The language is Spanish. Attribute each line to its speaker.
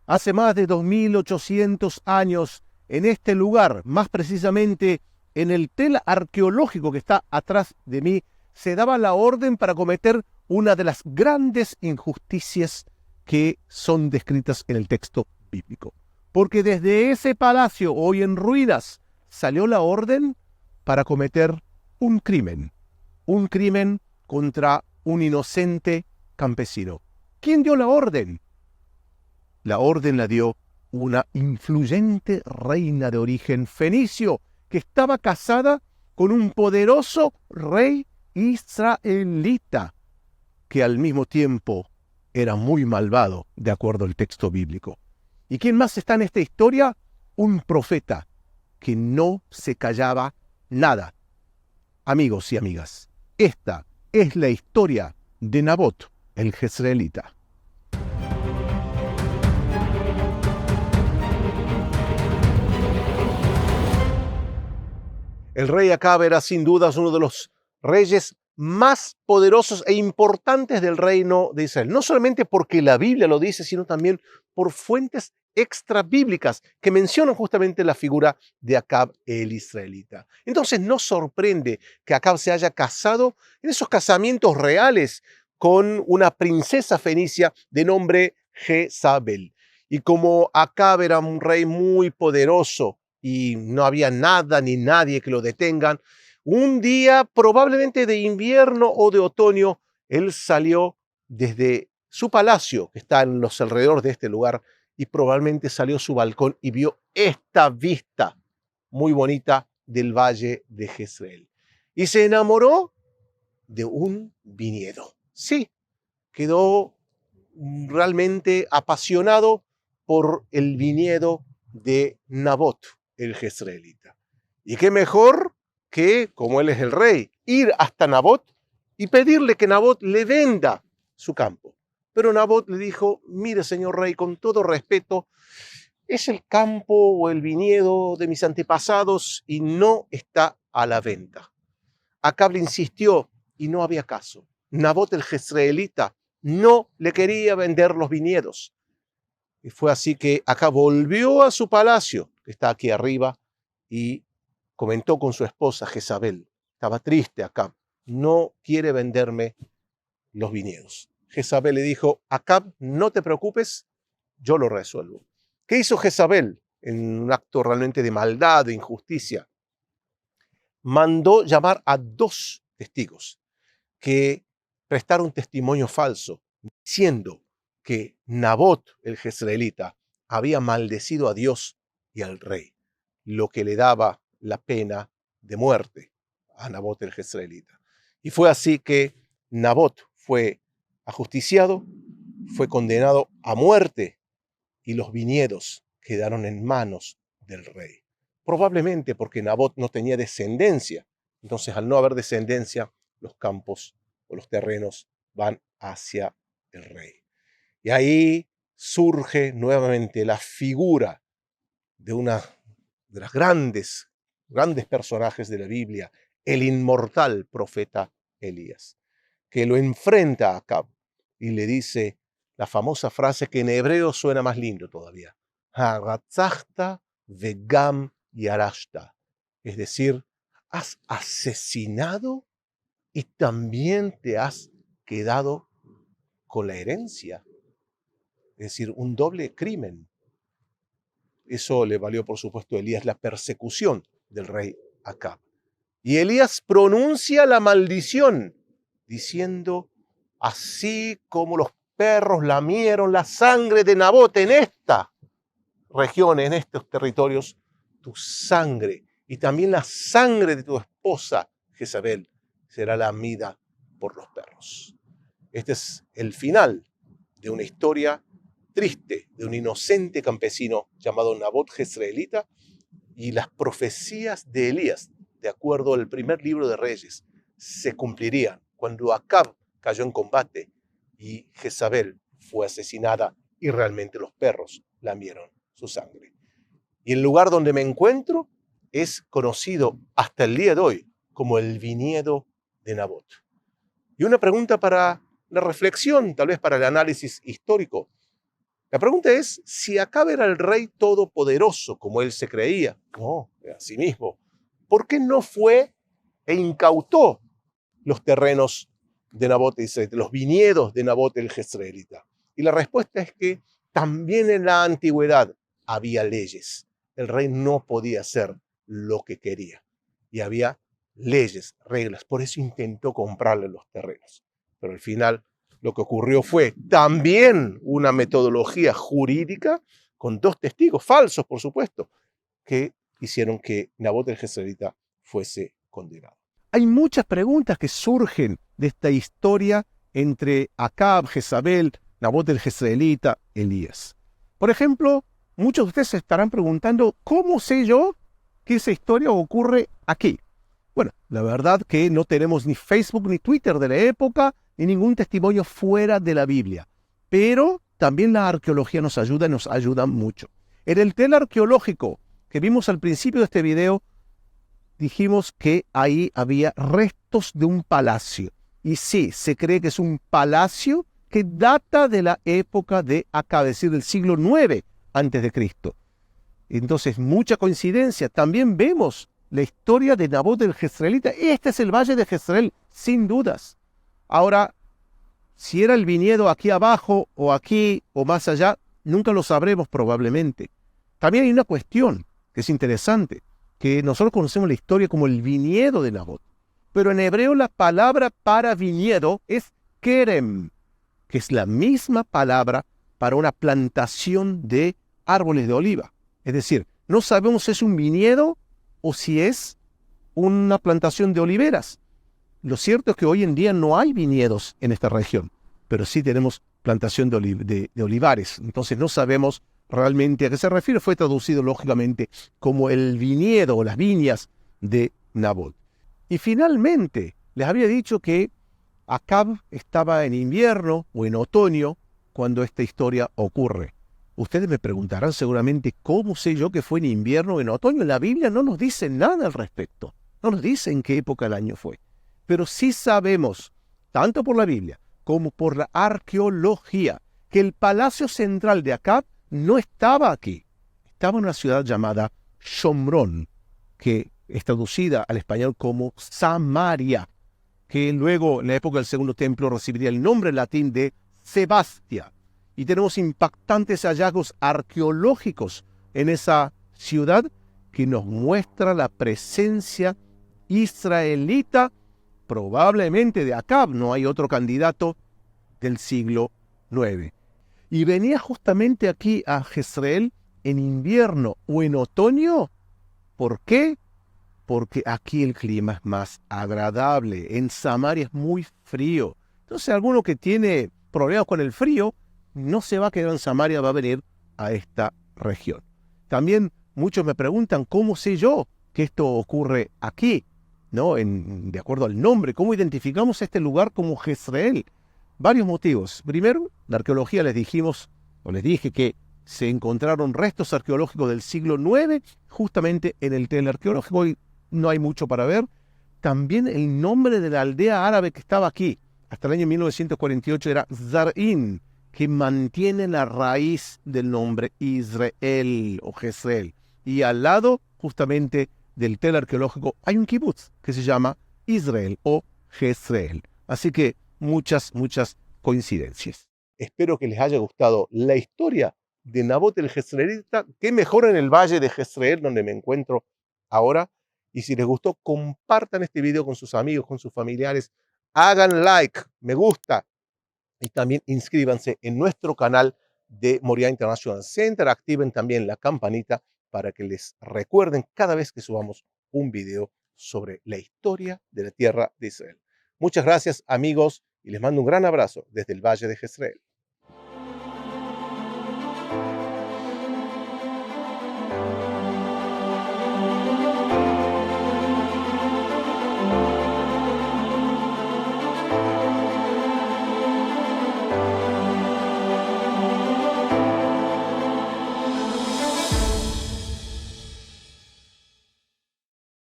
Speaker 1: Hace más de 2800 años, en este lugar, más precisamente en el tel arqueológico que está atrás de mí, se daba la orden para cometer una de las grandes injusticias que son descritas en el texto bíblico. Porque desde ese palacio, hoy en ruinas, salió la orden para cometer un crimen contra un inocente campesino. ¿Quién dio la orden? La orden la dio una influyente reina de origen fenicio que estaba casada con un poderoso rey israelita que al mismo tiempo era muy malvado, de acuerdo al texto bíblico. ¿Y quién más está en esta historia? Un profeta que no se callaba nada. Amigos y amigas, esta es la historia de Nabot, el jezreelita. El rey Acab era sin dudas uno de los reyes más poderosos e importantes del reino de Israel. No solamente porque la Biblia lo dice, sino también por fuentes extrabíblicas que mencionan justamente la figura de Acab el israelita. Entonces no sorprende que Acab se haya casado en esos casamientos reales con una princesa fenicia de nombre Jezabel. Y como Acab era un rey muy poderoso y no había nada ni nadie que lo detengan, un día probablemente de invierno o de otoño, él salió desde su palacio, que está en los alrededores de este lugar, y probablemente salió a su balcón y vio esta vista muy bonita del valle de Jezreel. Y se enamoró de un viñedo. Sí, quedó realmente apasionado por el viñedo de Nabot, el jezreelita. Y qué mejor que, como él es el rey, ir hasta Nabot y pedirle que Nabot le venda su campo. Pero Nabot le dijo: mire, señor rey, con todo respeto, es el campo o el viñedo de mis antepasados y no está a la venta. Acab le insistió y no había caso. Nabot el jezreelita no le quería vender los viñedos. Y fue así que Acab volvió a su palacio, que está aquí arriba, y comentó con su esposa Jezabel. Estaba triste Acab, no quiere venderme los viñedos. Jezabel le dijo: Acab, no te preocupes, yo lo resuelvo. ¿Qué hizo Jezabel en un acto realmente de maldad, de injusticia? Mandó llamar a 2 testigos que prestaron testimonio falso, diciendo que Nabot, el jezreelita, había maldecido a Dios y al rey, lo que le daba la pena de muerte a Nabot el jezreelita. Y fue así que Nabot fue ajusticiado, fue condenado a muerte y los viñedos quedaron en manos del rey. Probablemente porque Nabot no tenía descendencia. Entonces, al no haber descendencia, los campos o los terrenos van hacia el rey. Y ahí surge nuevamente la figura de una de las grandes personajes de la Biblia, el inmortal profeta Elías, que lo enfrenta a Acab y le dice la famosa frase que en hebreo suena más lindo todavía: Haratzachta vegam yarashta. Es decir, has asesinado y también te has quedado con la herencia. Es decir, un doble crimen. Eso le valió, por supuesto, a Elías la persecución del rey Acab. Y Elías pronuncia la maldición, diciendo: así como los perros lamieron la sangre de Nabot en esta región, en estos territorios, tu sangre y también la sangre de tu esposa Jezabel será lamida por los perros. Este es el final de una historia triste de un inocente campesino llamado Nabot jezreelita, y las profecías de Elías, de acuerdo al primer libro de Reyes, se cumplirían cuando Acab cayó en combate y Jezabel fue asesinada y realmente los perros lamieron su sangre. Y el lugar donde me encuentro es conocido hasta el día de hoy como el viñedo de Nabot. Y una pregunta para la reflexión, tal vez para el análisis histórico: La pregunta es si Acab era el rey todopoderoso, como él se creía, no, a sí mismo. ¿Por qué no fue e incautó los terrenos de Nabot el Jezreelita, los viñedos de Nabot el Jezreelita? Y la respuesta es que también en la antigüedad había leyes. El rey no podía hacer lo que quería. Y había leyes, reglas. Por eso intentó comprarle los terrenos. Pero al final lo que ocurrió fue también una metodología jurídica con dos testigos falsos, por supuesto, que hicieron que Nabot el Jezreelita fuese condenado. Hay muchas preguntas que surgen de esta historia entre Acab, Jezabel, Nabot el Jezreelita, Elías. Por ejemplo, muchos de ustedes se estarán preguntando, ¿cómo sé yo que esa historia ocurre aquí? Bueno, la verdad que no tenemos ni Facebook ni Twitter de la época, ni ningún testimonio fuera de la Biblia. Pero también la arqueología nos ayuda mucho. En el tel arqueológico que vimos al principio de este video, dijimos que ahí había restos de un palacio. Y sí, se cree que es un palacio que data de la época de Acab, es decir, del siglo IX antes de Cristo. Entonces, mucha coincidencia. También vemos la historia de Nabot el Jezreelita. Este es el valle de Jezreel, sin dudas. Ahora, si era el viñedo aquí abajo, o aquí, o más allá, nunca lo sabremos probablemente. También hay una cuestión que es interesante, que nosotros conocemos la historia como el viñedo de Nabot. Pero en hebreo la palabra para viñedo es kerem, que es la misma palabra para una plantación de árboles de oliva. Es decir, no sabemos si es un viñedo o si es una plantación de oliveras. Lo cierto es que hoy en día no hay viñedos en esta región, pero sí tenemos plantación de olivares. Entonces no sabemos realmente a qué se refiere. Fue traducido lógicamente como el viñedo o las viñas de Nabot. Y finalmente les había dicho que Acab estaba en invierno o en otoño cuando esta historia ocurre. Ustedes me preguntarán seguramente cómo sé yo que fue en invierno o en otoño. La Biblia no nos dice nada al respecto. No nos dice en qué época del año fue. Pero sí sabemos, tanto por la Biblia como por la arqueología, que el palacio central de Acab no estaba aquí. Estaba en una ciudad llamada Shomrón, que es traducida al español como Samaria, que luego en la época del Segundo Templo recibiría el nombre latín de Sebastia. Y tenemos impactantes hallazgos arqueológicos en esa ciudad que nos muestra la presencia israelita, probablemente de Acab, no hay otro candidato del siglo IX. Y venía justamente aquí a Jezreel en invierno o en otoño. ¿Por qué? Porque aquí el clima es más agradable. En Samaria es muy frío. Entonces, alguno que tiene problemas con el frío no se va a quedar en Samaria, va a venir a esta región. También muchos me preguntan, ¿cómo sé yo que esto ocurre aquí? ¿No? De acuerdo al nombre, ¿cómo identificamos este lugar como Jezreel? Varios motivos. Primero, la arqueología les dije que se encontraron restos arqueológicos del siglo IX justamente en el tel arqueológico y no hay mucho para ver. También el nombre de la aldea árabe que estaba aquí hasta el año 1948 era Zar'in, que mantiene la raíz del nombre Israel o Jezreel. Y al lado, justamente, del tel arqueológico hay un kibutz que se llama Israel o Jezreel. Así que muchas coincidencias. Espero que les haya gustado la historia de Nabot el Jezreelita, que mejor en el valle de Jezreel, donde me encuentro ahora. Y si les gustó, compartan este video con sus amigos, con sus familiares. Hagan like, me gusta. Y también inscríbanse en nuestro canal de Moriah International Center. Activen también la campanita para que les recuerden cada vez que subamos un video sobre la historia de la tierra de Israel. Muchas gracias, amigos, y les mando un gran abrazo desde el Valle de Jezreel.